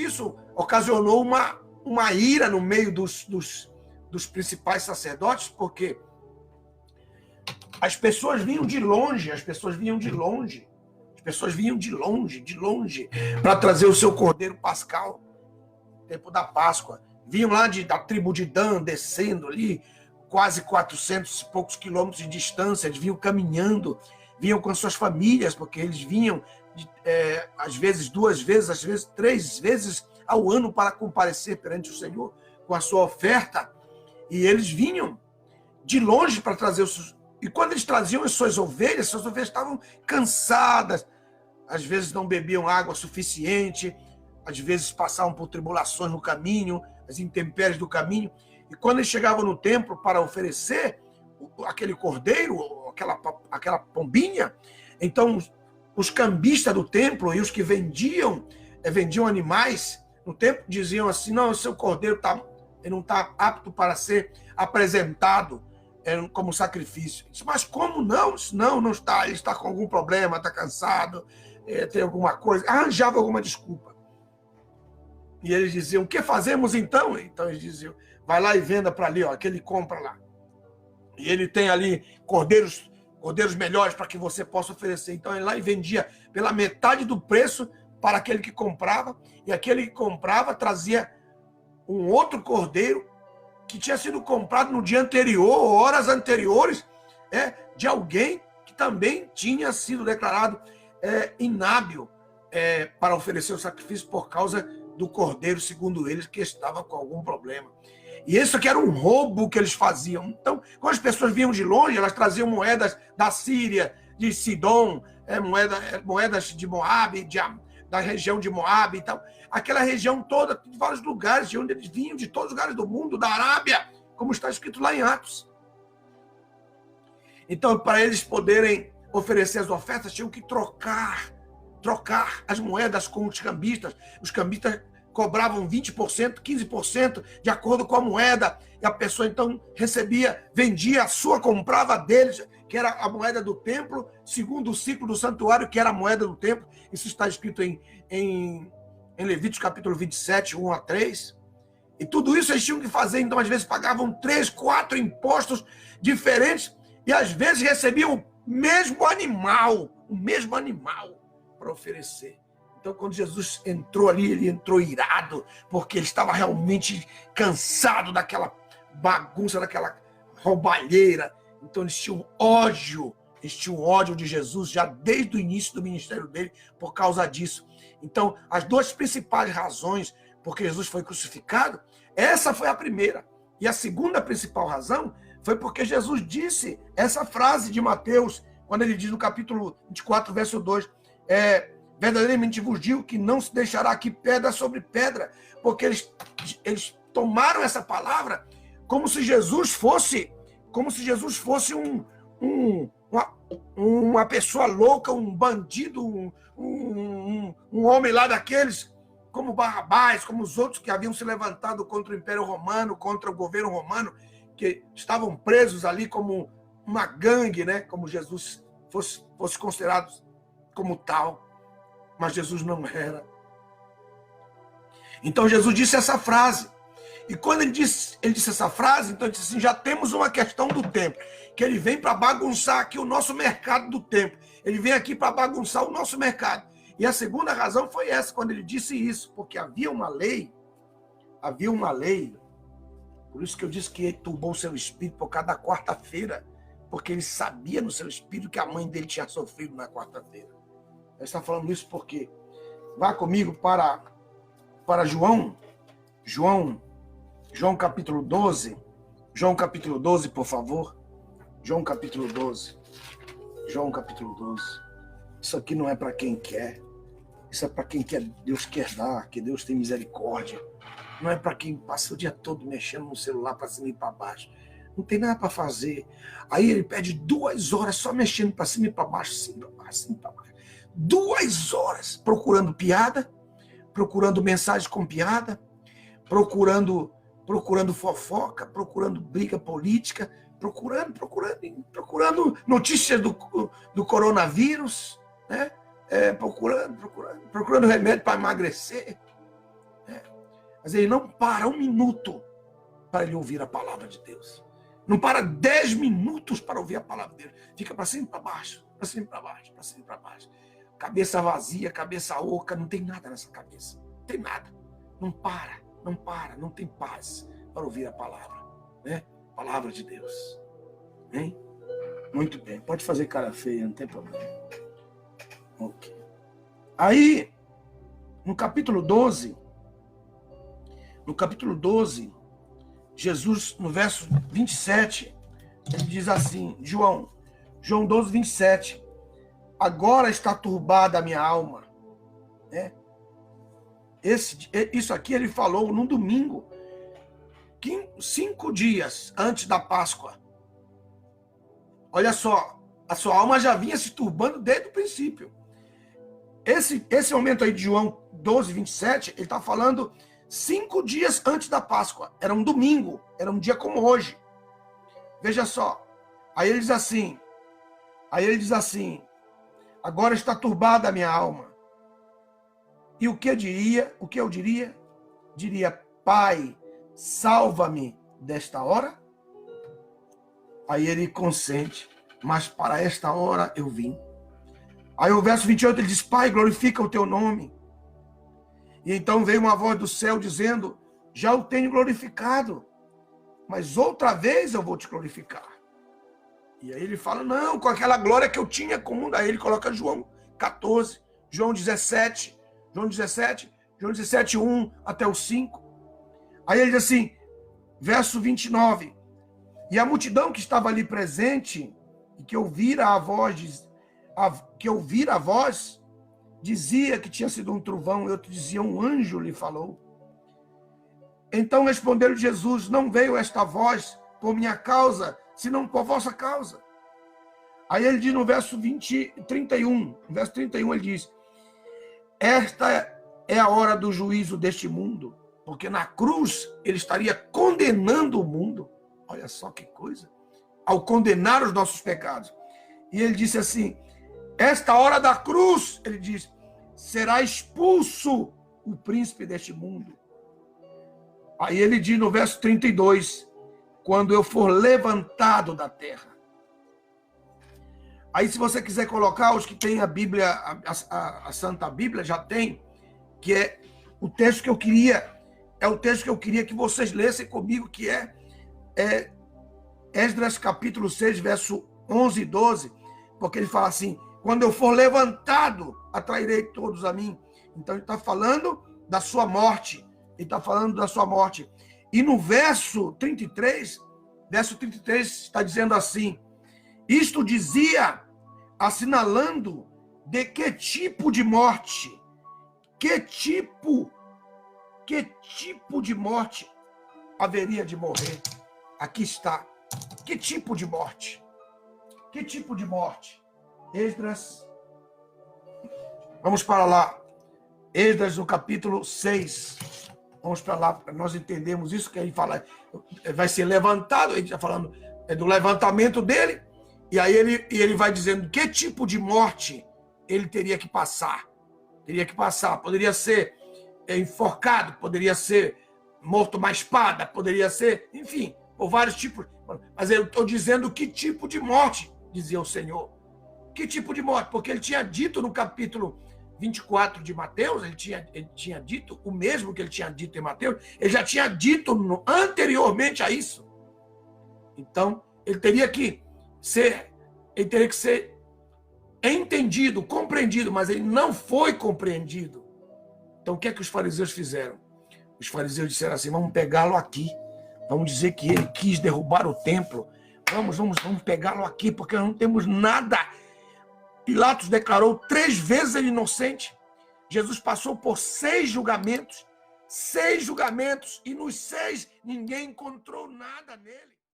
isso ocasionou uma ira no meio dos principais sacerdotes, porque as pessoas vinham de longe, para trazer o seu cordeiro pascal, tempo da Páscoa. Vinham lá da tribo de Dan, descendo ali, quase 400 e poucos quilômetros de distância, eles vinham caminhando, vinham com suas famílias, porque eles vinham, às vezes 2 vezes, às vezes 3 vezes ao ano para comparecer perante o Senhor com a sua oferta. E eles vinham de longe para trazer os seus... E quando eles traziam as suas ovelhas estavam cansadas, às vezes não bebiam água suficiente, às vezes passavam por tribulações no caminho, as intempéries do caminho. E quando eles chegavam no templo para oferecer aquele cordeiro, aquela pombinha, então os cambistas do templo e os que vendiam animais no templo diziam assim: não, o seu cordeiro ele não está apto para ser apresentado como sacrifício. Mas como não? Não está, ele está com algum problema, está cansado, tem alguma coisa, arranjava alguma desculpa. E eles diziam: o que fazemos então? Então eles diziam: vai lá e venda para ali, ó, aquele compra lá. E ele tem ali cordeiros melhores para que você possa oferecer. Então ele lá e vendia pela metade do preço para aquele que comprava, e aquele que comprava trazia um outro cordeiro que tinha sido comprado no dia anterior, horas anteriores, de alguém que também tinha sido declarado inábil para oferecer o sacrifício por causa do cordeiro, segundo eles, que estava com algum problema. E isso aqui era um roubo que eles faziam. Então, quando as pessoas vinham de longe, elas traziam moedas da Síria, de Sidom, moedas de Moabe, da região de Moabe e tal. Aquela região toda, de vários lugares, de onde eles vinham, de todos os lugares do mundo, da Arábia, como está escrito lá em Atos. Então, para eles poderem oferecer as ofertas, tinham que trocar as moedas com os cambistas. Os cambistas cobravam 20%, 15%, de acordo com a moeda, e a pessoa então vendia a sua, comprava deles, que era a moeda do templo, segundo o ciclo do santuário, que era a moeda do templo. Isso está escrito em Levíticos capítulo 27, 1 a 3. E tudo isso eles tinham que fazer, então às vezes pagavam 3, 4 impostos diferentes, e às vezes recebiam o mesmo animal para oferecer. Então, quando Jesus entrou ali, ele entrou irado, porque ele estava realmente cansado daquela bagunça, daquela roubalheira. Então, eles tinham ódio de Jesus já desde o início do ministério dele por causa disso. Então, as 2 principais razões por que Jesus foi crucificado, essa foi a primeira. E a segunda principal razão foi porque Jesus disse essa frase de Mateus, quando ele diz no capítulo 24, verso 2, verdadeiramente vos digo que não se deixará aqui pedra sobre pedra, porque eles tomaram essa palavra como se Jesus fosse uma pessoa louca, um bandido, um homem lá daqueles, como Barrabás, como os outros que haviam se levantado contra o Império Romano, contra o governo romano, que estavam presos ali como uma gangue, né? Como Jesus fosse considerado como tal. Mas Jesus não era. Então Jesus disse essa frase. E quando ele disse essa frase, então ele disse assim: já temos uma questão do templo, que ele vem para bagunçar aqui o nosso mercado do templo. Ele vem aqui para bagunçar o nosso mercado. E a segunda razão foi essa, quando ele disse isso, porque havia uma lei, por isso que eu disse que ele turbou o seu espírito por cada quarta-feira, porque ele sabia no seu espírito que a mãe dele tinha sofrido na quarta-feira. Ele está falando isso porque, vá comigo para João capítulo 12, por favor. João capítulo 12. Isso aqui não é para quem quer. Isso é para quem Deus quer dar, que Deus tem misericórdia. Não é para quem passa o dia todo mexendo no celular para cima e para baixo. Não tem nada para fazer. Aí ele pede 2 horas só mexendo para cima e para baixo, assim para baixo. 2 horas procurando piada, procurando mensagem com piada, procurando fofoca, procurando briga política, procurando notícias do coronavírus, né? Procurando remédio para emagrecer. Mas ele não para 1 minuto para ele ouvir a palavra de Deus. Não para 10 minutos para ouvir a palavra dele. Fica para cima e para baixo, para cima e para baixo, para cima e para baixo. Cabeça vazia, cabeça oca, não tem nada nessa cabeça. Não tem nada. Não para, não tem paz para ouvir a palavra, né? Palavra de Deus. Hein? Muito bem. Pode fazer cara feia, não tem problema. Ok. Aí, no capítulo 12, Jesus, no verso 27, ele diz assim, João 12, 27, agora está turbada a minha alma. Né? Isso aqui ele falou no domingo, 5 dias antes da Páscoa. Olha só, a sua alma já vinha se turbando desde o princípio. Esse momento aí de João 12, 27, ele está falando 5 dias antes da Páscoa. Era um domingo, era um dia como hoje. Veja só. Aí ele diz assim, agora está turbada a minha alma. E o que eu diria? Diria, Pai, salva-me desta hora. Aí ele consente, mas para esta hora eu vim. Aí o verso 28 ele diz, Pai, glorifica o teu nome. E então veio uma voz do céu dizendo, já o tenho glorificado, mas outra vez eu vou te glorificar. E aí ele fala, não, com aquela glória que eu tinha com o mundo. Aí ele coloca João 14, João 17, 1 até o 5. Aí ele diz assim, verso 29, e a multidão que estava ali presente, e que ouvira a voz, dizia que tinha sido um trovão, e outro dizia, um anjo lhe falou. Então respondeu Jesus, não veio esta voz por minha causa, senão por vossa causa. Aí ele diz no verso 31, ele diz, esta é a hora do juízo deste mundo, porque na cruz ele estaria condenando o mundo. Olha só que coisa. Ao condenar os nossos pecados. E ele disse assim, esta hora da cruz, ele diz, será expulso o príncipe deste mundo. Aí ele diz no verso 32, quando eu for levantado da terra. Aí se você quiser colocar, os que têm a Bíblia, a Santa Bíblia, já tem, que é o texto que eu queria, que vocês lessem comigo, que é Esdras capítulo 6, verso 11 e 12, porque ele fala assim, quando eu for levantado, atrairei todos a mim. Então ele está falando da sua morte. E no verso 33 está dizendo assim, isto dizia, assinalando de que tipo de morte, que tipo de morte haveria de morrer. Aqui está. Que tipo de morte? Esdras. Vamos para lá. Esdras no capítulo 6. Vamos para lá, para nós entendermos isso, que ele fala, vai ser levantado, ele está falando do levantamento dele, e aí ele vai dizendo que tipo de morte ele teria que passar. Poderia ser enforcado, poderia ser morto uma espada, poderia ser, enfim, por vários tipos. Mas eu estou dizendo que tipo de morte, dizia o Senhor. Que tipo de morte? Porque ele tinha dito no capítulo 24 de Mateus, ele tinha dito o mesmo que ele tinha dito em Mateus, ele já tinha dito anteriormente a isso. Então, ele teria que ser entendido, compreendido, mas ele não foi compreendido. Então, o que é que os fariseus fizeram? Os fariseus disseram assim, vamos pegá-lo aqui. Vamos dizer que ele quis derrubar o templo. Vamos pegá-lo aqui, porque nós não temos nada. Pilatos declarou 3 vezes ele inocente. Jesus passou por 6 julgamentos. 6 julgamentos. E nos 6, ninguém encontrou nada nele.